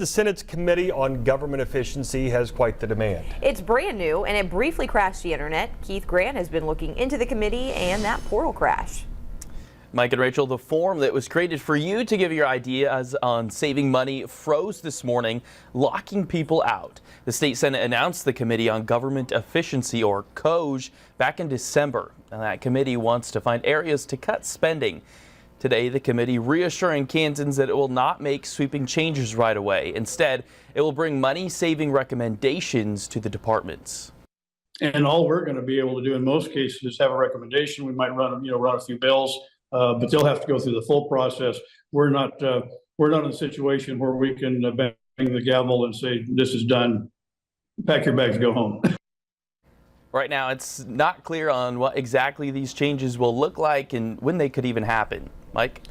The Senate's Committee on Government Efficiency has quite the demand. It's brand new and it briefly crashed the internet. Keith Grant has been looking into the committee and that portal crash. Mike and Rachel, the form that was created for you to give your ideas on saving money froze this morning, locking people out. The state Senate announced the Committee on Government Efficiency, or COGE, back in December. And that committee wants to find areas to cut spending. Today, the committee reassuring Kansans that it will not make sweeping changes right away. Instead, it will bring money-saving recommendations to the departments. And all we're going to be able to do in most cases is have a recommendation. We might run a few bills, but they'll have to go through the full process. We're not in a situation where we can bang the gavel and say, this is done. Pack your bags, go home. Right now, it's not clear on what exactly these changes will look like and when they could even happen. Mike?